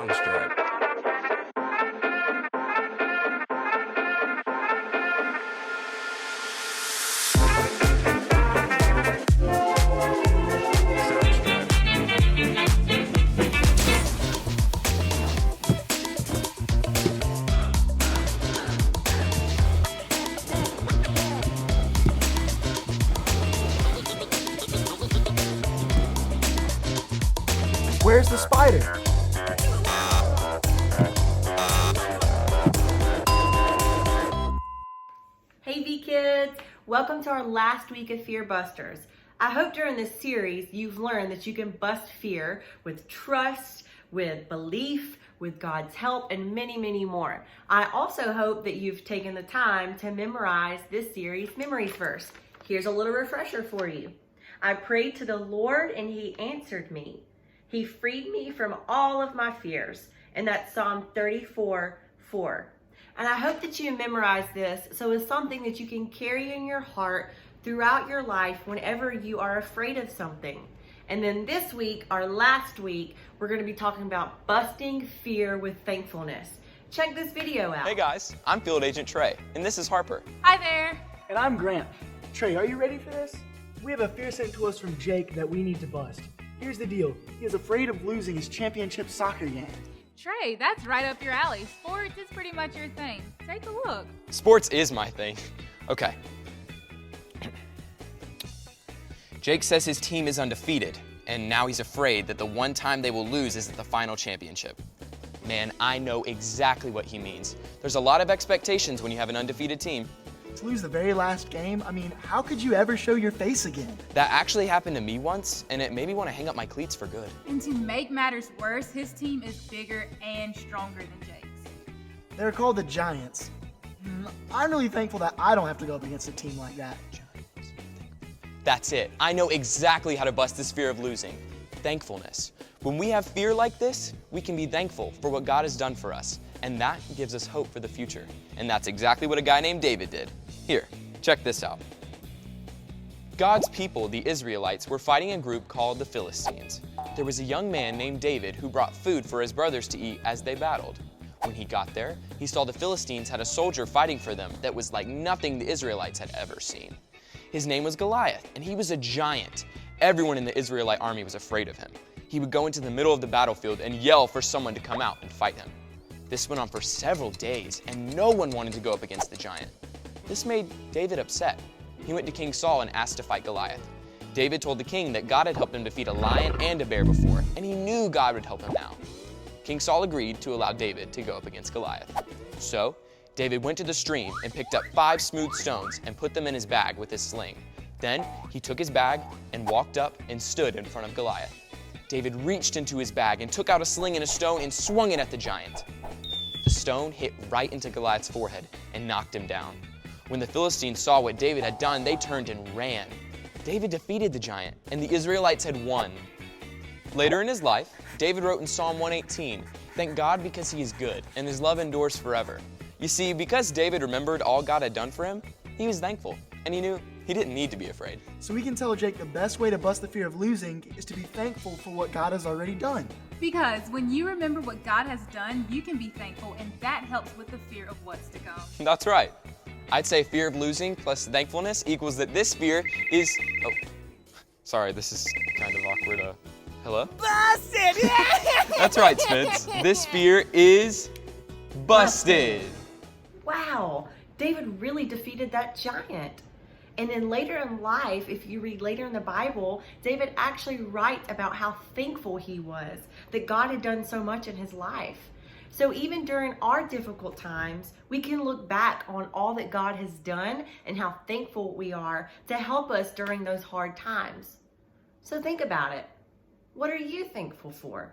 soundstripe. Where's the spider? Hey V-Kids! Welcome to our last week of Fearbusters. I hope during this series you've learned that you can bust fear with trust, with belief, with God's help, and many, many more. I also hope that you've taken the time to memorize this series' memories verse. Here's a little refresher for you. I prayed to the Lord and He answered me. He freed me from all of my fears. And that's Psalm 34:4. And I hope that you memorize this so it's something that you can carry in your heart throughout your life whenever you are afraid of something. And then this week, our last week, we're going to be talking about busting fear with thankfulness. Check this video out. Hey guys, I'm Field Agent Trey, and this is Harper. Hi there. And I'm Grant. Trey, are you ready for this? We have a fear sent to us from Jake that we need to bust. Here's the deal. He is afraid of losing his championship soccer game. Trey, that's right up your alley. Sports is pretty much your thing. Take a look. Sports is my thing. Okay. Jake says his team is undefeated, and now he's afraid that the one time they will lose is at the final championship. Man, I know exactly what he means. There's a lot of expectations when you have an undefeated team. To lose the very last game? I mean, how could you ever show your face again? That actually happened to me once, and it made me want to hang up my cleats for good. And to make matters worse, his team is bigger and stronger than Jake's. They're called the Giants. I'm really thankful that I don't have to go up against a team like that. That's it. I know exactly how to bust this fear of losing. Thankfulness. When we have fear like this, we can be thankful for what God has done for us, and that gives us hope for the future. And that's exactly what a guy named David did. Here, check this out. God's people, the Israelites, were fighting a group called the Philistines. There was a young man named David who brought food for his brothers to eat as they battled. When he got there, he saw the Philistines had a soldier fighting for them that was like nothing the Israelites had ever seen. His name was Goliath, and he was a giant. Everyone in the Israelite army was afraid of him. He would go into the middle of the battlefield and yell for someone to come out and fight him. This went on for several days, and no one wanted to go up against the giant. This made David upset. He went to King Saul and asked to fight Goliath. David told the king that God had helped him defeat a lion and a bear before, and he knew God would help him now. King Saul agreed to allow David to go up against Goliath. So, David went to the stream and picked up 5 smooth stones and put them in his bag with his sling. Then, he took his bag and walked up and stood in front of Goliath. David reached into his bag and took out a sling and a stone and swung it at the giant. The stone hit right into Goliath's forehead and knocked him down. When the Philistines saw what David had done, they turned and ran. David defeated the giant, and the Israelites had won. Later in his life, David wrote in Psalm 118, "Thank God because he is good, and his love endures forever." You see, because David remembered all God had done for him, he was thankful, and he knew he didn't need to be afraid. So we can tell Jake the best way to bust the fear of losing is to be thankful for what God has already done. Because when you remember what God has done, you can be thankful, and that helps with the fear of what's to come. That's right. I'd say fear of losing plus thankfulness equals that this fear is... Oh, sorry, this is kind of awkward. Hello? Busted! That's right, Spence. This fear is busted. Wow, David really defeated that giant. And then later in life, if you read later in the Bible, David actually writes about how thankful he was that God had done so much in his life. So even during our difficult times, we can look back on all that God has done and how thankful we are to help us during those hard times. So think about it. What are you thankful for?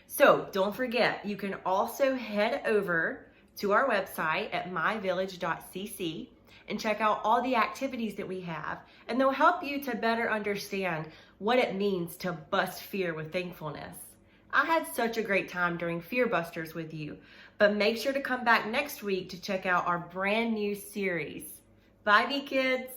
So don't forget, you can also head over to our website at myvillage.cc and check out all the activities that we have, and they'll help you to better understand what it means to bust fear with thankfulness. I had such a great time during Fearbusters with you, but make sure to come back next week to check out our brand new series. Bye, V-Kids!